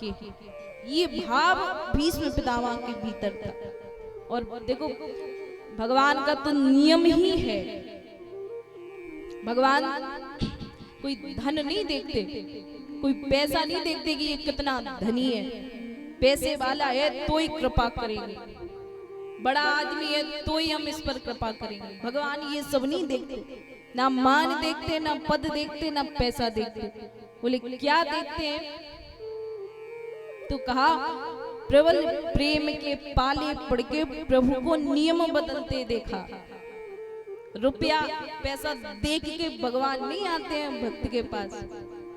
के, ये भाव भीष्म पितामह के भीतर था। और देखो भगवान का तो नियम ही है, भगवान कोई धन नहीं देखते, कोई पैसा नहीं देखते कि ये कितना धनी है, पैसे वाला है तो ही कृपा करेंगे, बड़ा आदमी है तो ही हम इस पर कृपा करेंगे। भगवान ये सब नहीं देखते, ना मान देखते, ना पद देखते, ना पैसा देखते। बोले क्या देखते हैं? तो कहा प्रबल प्रेम के पाले पड़ के प्रभु को नियम बदलते देखा। रुपया पैसा देख के भगवान नहीं आते हैं भक्त के पास,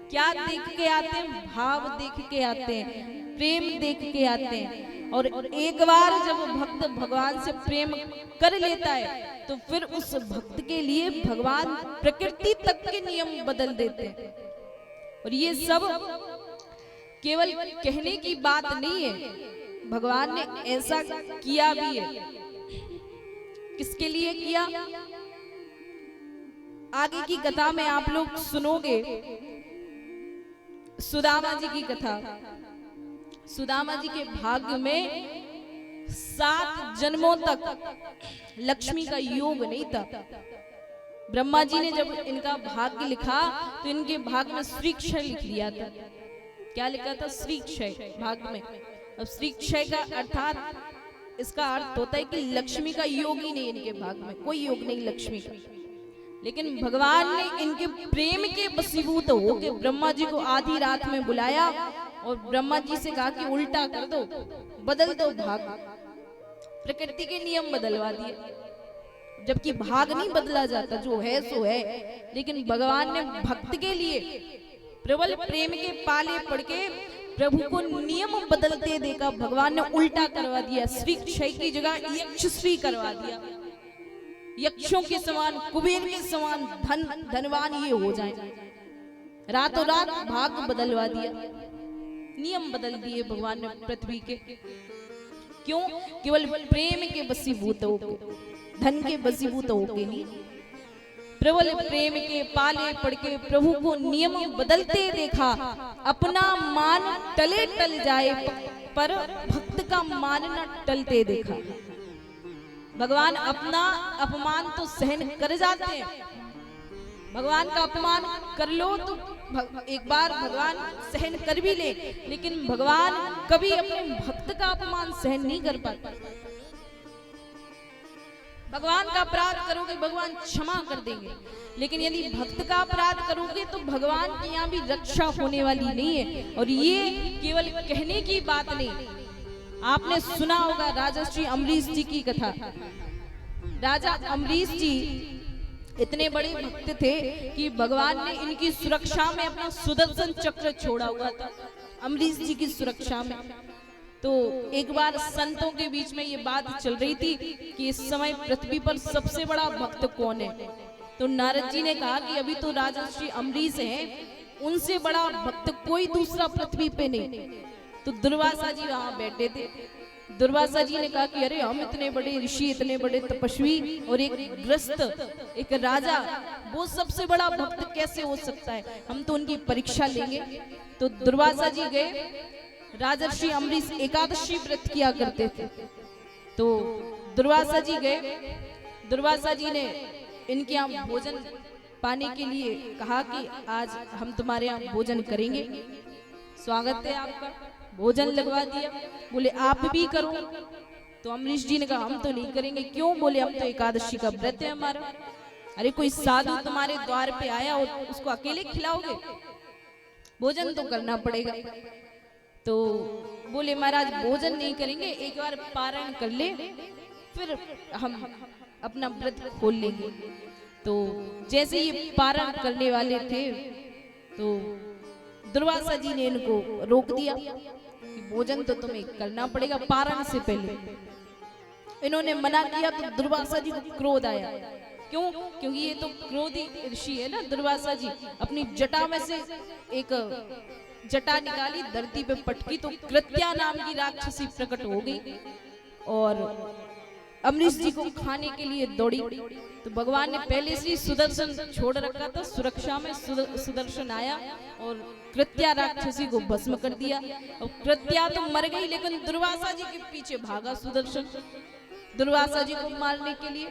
क्या देख के आते हैं? भाव देख के आते हैं, प्रेम देख के आते हैं। और एक बार जब भक्त भगवान से प्रेम कर लेता है तो फिर उस भक्त के लिए भगवान प्रकृति तक के नियम बदल देते हैं। और ये सब केवल कहने की बात नहीं है, भगवान ने ऐसा किया भी है। किसके लिए किया? आगे की कथा में आप लोग सुनोगे, सुदामा जी की कथा। सुदामा जी के भाग्य में 7 जन्मों तक लक्ष्मी का योग नहीं था। ब्रह्मा जी ने जब इनका भाग्य लिखा तो इनके भाग्य में श्रीक्षय लिख दिया था। क्या लिखा था? श्रीक्षय भाग्य में। अब श्रीक्षय का अर्थात इसका अर्थ होता है कि लक्ष्मी का योग ही नहीं, इनके भाग्य में कोई योग नहीं लक्ष्मी का। लेकिन भगवान ने इनके प्रेम के वशीभूत होकर ब्रह्मा जी को आधी रात में बुलाया और ब्रह्मा जी से कहा कि उल्टा कर दो, बदल दो भाग। प्रकृति के नियम बदलवा दिए, जबकि भाग नहीं बदला जाता, जो है सो है। लेकिन भगवान ने भक्त के लिए प्रबल प्रेम के पाले पड़ के प्रभु को नियम बदलते देखा। भगवान ने उल्टा करवा दिया, श्री क्षय की जगह यक्षश्री करवा दिया। यक्षों के समान, कुबेर के समान धनवान ये हो जाए। रातों रात भाग बदलवा दिया, नियम बदल दिए भगवान ने पृथ्वी के। क्यों? केवल प्रेम के वशीभूत होके, धन के वशीभूत होके नहीं। प्रबल प्रेम के पाले पड़ के प्रभु को नियम बदलते देखा। अपना मान टले टल जाए पर भक्त का मान न टलते देखा। भगवान अपना अपमान तो सहन कर जाते हैं, भगवान का अपमान कर लो तो एक बार भगवान सहन कर भी ले, लेकिन भगवान कभी अपने भक्त का अपमान सहन नहीं कर पाते। भगवान का अपराध करोगे भगवान क्षमा कर देंगे, लेकिन यदि भक्त का अपराध करोगे तो भगवान की यहाँ भी रक्षा होने वाली नहीं है। और ये केवल कहने की बात नहीं, आपने सुना होगा राजर्षि अम्बरीश जी की कथा। राजा अम्बरीश जी इतने बड़े भक्त थे कि भगवान ने इनकी सुरक्षा में अपना सुदर्शन चक्र छोड़ा हुआ था, अम्बरीश जी की सुरक्षा में। तो एक बार संतों के बीच में ये बात चल रही थी कि इस समय पृथ्वी पर सबसे बड़ा भक्त कौन है। तो नारद जी ने कहा कि अभी तो राजर्षि अम्बरीश हैं, उनसे बड़ा भक्त कोई दूसरा पृथ्वी पे नहीं। तो दुर्वासा जी वहां बैठे थे। दुर्वासा जी ने कहा कि अरे हम इतने बड़े ऋषि, इतने बड़े तपस्वी और एक ग्रस्त, एक राजा, वो सबसे बड़ा भक्त कैसे हो सकता है, हम तो उनकी परीक्षा लेंगे। तो दुर्वासा जी गए। राजर्षि अम्बरीश एकादशी व्रत किया करते थे, तो दुर्वासा जी गए। दुर्वासा जी ने इनके यहाँ भोजन पाने के लिए कहा कि आज हम तुम्हारे यहाँ भोजन करेंगे, स्वागत है आपका। भोजन लगवा दिया। बोले आप भी करो। तो अम्बरीश जी ने कहा हम तो नहीं करेंगे। क्यों? बोले हम तो एकादशी का व्रत है हमारा। अरे कोई साधु तुम्हारे द्वार पे आया और उसको अकेले खिलाओगे? भोजन तो करना पड़ेगा। तो बोले महाराज भोजन नहीं करेंगे, एक बार पारायण कर ले फिर हम अपना व्रत खोल लेंगे। तो जैसे ये पारायण करने वाले थे तो दुर्वासा जी ने इनको रोक दिया कि भोजन तो तुम्हें करना पड़ेगा पारायण से पहले। इन्होंने मना किया तो दुर्वासा जी को क्रोध आया। क्यों? क्योंकि ये तो क्रोधी ऋषि है ना दुर्वासा जी। अपनी जटा में से एक जटा निकाली, धरती पे पटकी तो कृत्या नाम की राक्षसी प्रकट हो गई और अमरीश जी को खाने के लिए दौड़ी। तो भगवान ने पहले से ही सुदर्शन छोड़ रखा था, सुरक्षा में सुदर्शन आया और कृत्या राक्षसी को भस्म कर दिया। और कृत्या तो मर गई, लेकिन दुर्वासा जी के पीछे भागा सुदर्शन दुर्वासा जी को मारने के लिए।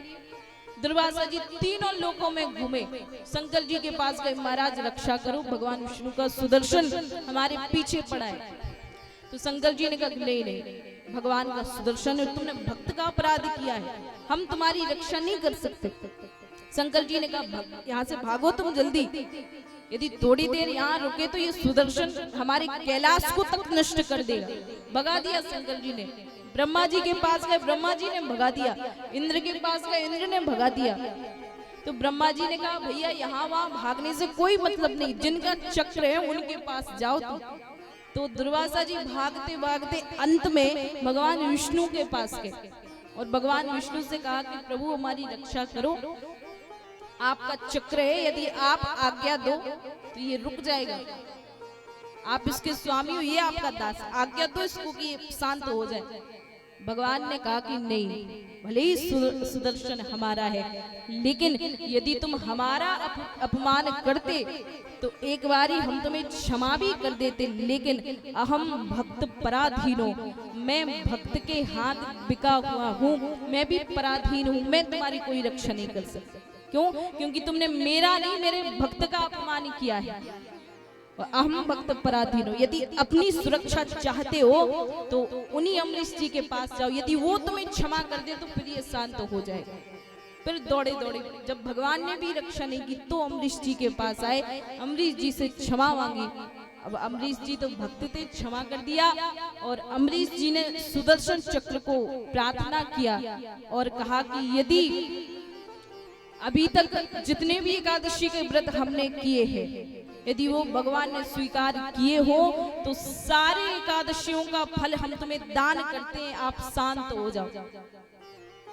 दुर्वासा जी तीनों लोकों में घूमे, शंकर जी के पास गए, महाराज रक्षा करो, भगवान विष्णु का सुदर्शन हमारे पीछे पड़ा है। तो शंकर जी ने कहा नहीं नहीं, भगवान का सुदर्शन है, तुमने भक्त का अपराध किया है, हम तुम्हारी रक्षा नहीं कर सकते। शंकर जी ने कहा यहाँ से भागो तुम जल्दी, यदि थोड़ी देर यहाँ रुके तो ये सुदर्शन हमारे कैलाश को तक नष्ट कर देगा। भगा दिया शंकर जी ने। ब्रह्मा जी के पास गए, ब्रह्मा जी ने भगा दिया। इंद्र के पास गए, इंद्र ने भगा दिया। तो ब्रह्मा जी ने कहा भैया यहाँ वहां भागने से कोई मतलब नहीं, जिनका चक्र है उनके पास जाओ तुम। तो दुर्वासा जी भागते भागते अंत में भगवान विष्णु के पास गए और भगवान विष्णु से कहा कि प्रभु हमारी रक्षा करो, आपका चक्र है, यदि आप आज्ञा दो तो ये रुक जाएगा, आप इसके स्वामी हो, ये आपका दास, आज्ञा दो इसको कि शांत हो जाए। भगवान ने कहा कि नहीं, भले ही सुदर्शन हमारा है, लेकिन यदि तुम हमारा अपमान करते तो एक बारी हम तुम्हें क्षमा भी कर देते, लेकिन अहम भक्त पराधीनो, मैं भक्त के हाथ बिका हुआ हूँ, मैं भी पराधीन हूँ, मैं तुम्हारी कोई रक्षा नहीं कर सकता। क्यों? क्योंकि तुमने मेरा नहीं मेरे भक्त का अपमान किया है। अहम भक्त पराधीन हो, यदि अपनी सुरक्षा चाहते हो तो उन्हीं अमरीश जी के पास जाओ, यदि वो तुम्हें क्षमा कर दे तो फिर ये शांत हो जाएगा। फिर दौड़े दौड़े, जब भगवान ने भी रक्षा नहीं की तो अमरीश जी के पास आए, अमरीश जी से क्षमा मांगी। अब अमरीश जी तो भक्त थे, क्षमा कर दिया और अमरीश जी ने सुदर्शन चक्र को प्रार्थना किया और कहा कि यदि अभी तक जितने भी एकादशी के व्रत हमने किए हैं, यदि वो भगवान ने स्वीकार किए हो तो सारे एकादशियों का फल हम तुम्हें दान करते हैं, आप शांत हो जाओ।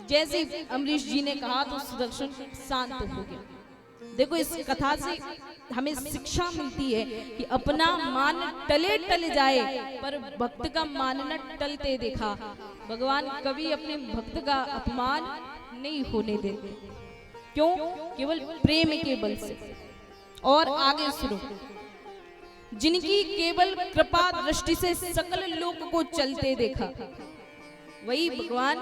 जैसे अमरीश जी ने कहा तो सुदर्शन शांत हो गया। देखो इस कथा से हमें शिक्षा मिलती है कि अपना मान टले टल जाए पर भक्त का मान न टलते देखा। भगवान कभी अपने भक्त का अपमान नहीं होने देते। क्यों? केवल प्रेम के बल से। और आगे सुनो, जिनकी केवल कृपा दृष्टि से सकल लोक को चलते देखा, वही भगवान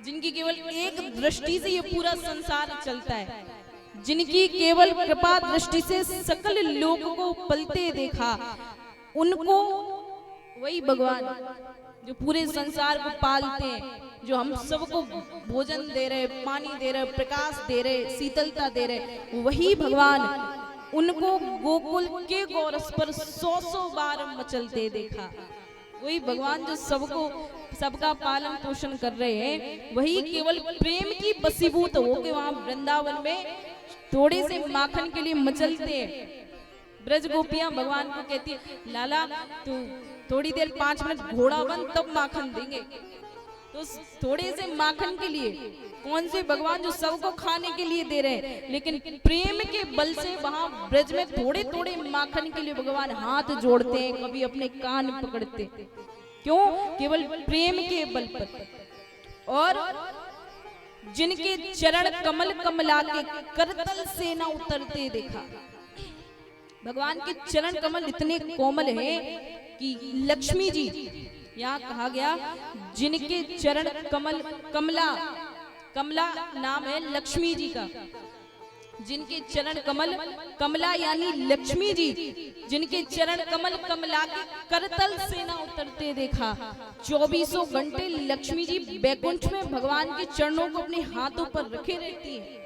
जिनकी केवल एक दृष्टि से ये पूरा संसार चलता है, जिनकी केवल कृपा दृष्टि से सकल लोक को पलते देखा, उनको वही भगवान जो पूरे संसार को पालते हैं, जो हम सबको भोजन दे रहे, पानी दे रहे, प्रकाश दे रहे, शीतलता दे रहे, वही भगवान उनको गोकुल के गोरस पर 100 बार मचलते देखा। वही भगवान जो सबको सबका पालन पोषण कर रहे हैं, वही केवल प्रेम की बसीभूत हो के वहां वृंदावन में थोड़े से माखन के लिए मचलते हैं। ब्रज गोपियां भगवान को कहती है लाला तू थोड़ी देर 5 मिनट घोड़ा बन तब माखन देंगे। तो थोड़े से माखन के लिए कौन से भगवान जो सबको खाने के लिए दे रहे हैं, लेकिन प्रेम के बल से वहां ब्रज में थोड़े थोड़े माखन के लिए भगवान हाथ जोड़ते हैं, कभी अपने कान पकड़ते। क्यों? केवल प्रेम के बल पर। और जिनके चरण कमल कमला के करतल से न उतरते देखा। भगवान के चरण कमल इतने कोमल हैं कि लक्ष्मी जी, यहाँ कहा गया जिनके चरण कमल कमला, कमला नाम है लक्ष्मी जी का, जिनके चरण कमल कमला यानी लक्ष्मी जी, जिनके चरण कमल कमला के करतल से ना उतरते देखा। 24 घंटे लक्ष्मी जी बैकुंठ में भगवान के चरणों को अपने हाथों पर रखे रहती है।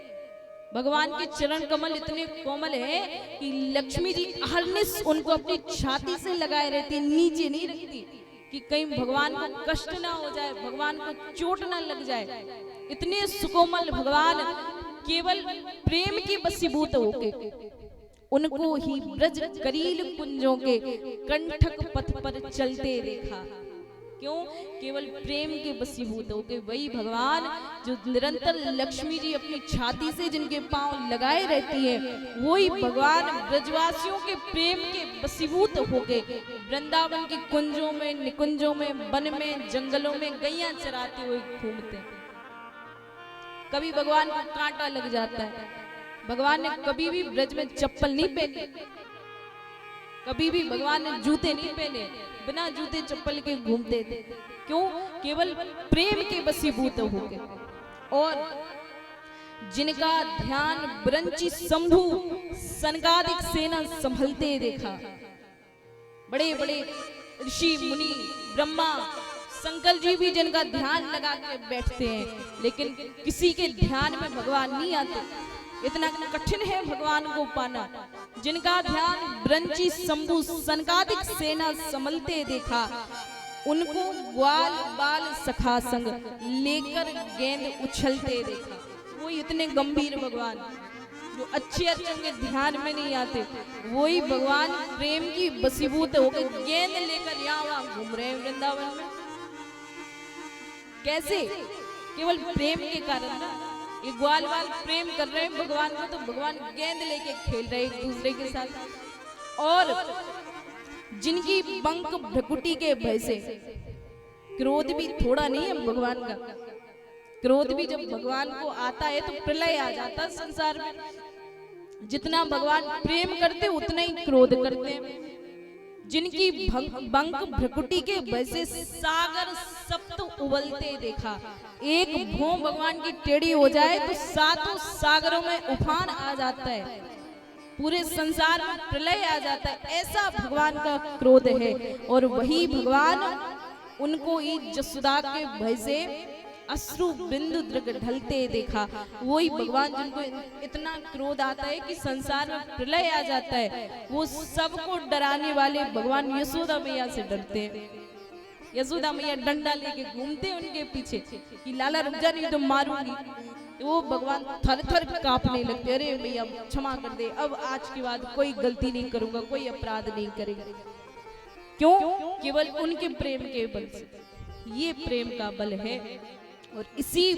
भगवान के चरण कमल इतने कोमल है कि लक्ष्मी जी अहरनिश उनको अपनी छाती से लगाए रहती, नीचे नहीं रखती कि कहीं भगवान को कष्ट ना हो जाए, भगवान को चोट ना लग जाए। इतने सुकोमल भगवान केवल प्रेम के बसीभूत होके उनको ही ब्रज करील कुंजों के कंठक पथ पर चलते देखा। क्यों? केवल प्रेम के बसीभूत होके वही भगवान जो निरंतर लक्ष्मी जी अपनी छाती से जिनके पांव लगाए रहती है, वही भगवान ब्रजवासियों के प्रेम के बसीभूत होके वृंदावन के कुंजों में, निकुंजों में, वन में, जंगलों में गैया चराते हुए घूमते। कभी भगवान को कांटा लग जाता है। भगवान ने कभी भी ब्रज में चप्पल नहीं पहनी, कभी भी भगवान ने जूते नहीं पहने, बिना जूते चप्पल के घूमते थे। क्यों? केवल प्रेम के वशीभूत होके। और जिनका ध्यान ब्रंची शंभु सनकादिक सेना संभलते देखा। बड़े बड़े ऋषि मुनि ब्रह्मा शंकर जी भी जिनका ध्यान लगा के बैठते हैं, लेकिन किसी के ध्यान में भगवान नहीं आते। इतना कठिन है भगवान को पाना। जिनका ध्यान ब्रंची शंभु सनकादिक सेना संभलते देखा, उनको ग्वाल बाल सखा संग लेकर गेंद उछलते देखा। वो इतने गंभीर भगवान जो अच्छे अच्छे के ध्यान में नहीं आते, वही भगवान प्रेम की वशीभूत होकर गेंद लेकर यहाँ वहां घूम रहे हैं वृंदावन में। कैसे? केवल प्रेम के कारण ना। ये ग्वाल बाल प्रेम कर रहे हैं भगवान को, तो भगवान गेंद लेके खेल रहे एक दूसरे के साथ। और जिनकी बंक भ्रकुटी के भय से, क्रोध भी थोड़ा नहीं है भगवान का। क्रोध भी जब भगवान को आता है तो प्रलय आ जाता है संसार में। जितना भगवान प्रेम करते उतना ही क्रोध करते हैं। जिनकी बंक भ्रकुटी के भय से सागर सप्त उबलते देखा। एक भौं भगवान की टेढ़ी हो जाए तो सातों सागरों में उफान आ जाता है, पूरे संसार में प्रलय आ जाता है। ऐसा भगवान का क्रोध है। और वही भगवान उनको ही जसुदा के भय से अश्रु बिंदु दृग ढलते देखा। वही भगवान जिनको इतना क्रोध आता है कि संसार में प्रलय आ जाता है, वो सबको डराने वाले भगवान यशोदा मैया से डरते हैं। यशोदा मैया डंडा लेके घूमते उनके पीछे कि लाला रुक जा नहीं तो मारूंगी। वो भगवान थर थर कांपने लगते, अरे भैया क्षमा कर दे, अब आज के बाद कोई गलती नहीं करूंगा, कोई अपराध नहीं करेगा। क्यों? केवल उनके प्रेम के बल से। ये प्रेम का बल है। और इसी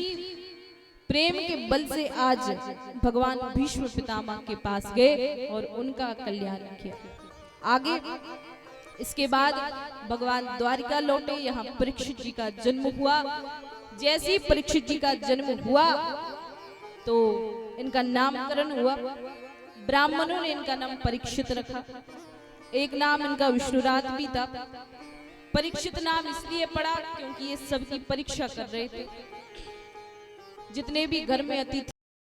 प्रेम के बल से आज भगवान भीष्म पितामह के पास गए और उनका कल्याण किया। आगे इसके बाद भगवान द्वारिका लौटे। यहाँ परीक्षित जी का जन्म हुआ। जैसे ही परीक्षित जी का जन्म हुआ तो इनका नामकरण हुआ। ब्राह्मणों ने इनका नाम परीक्षित रखा। एक नाम इनका विष्णुरात भी था। परीक्षित नाम इसलिए पड़ा क्योंकि ये सबकी परीक्षा कर रहे थे। जितने भी घर में अतिथि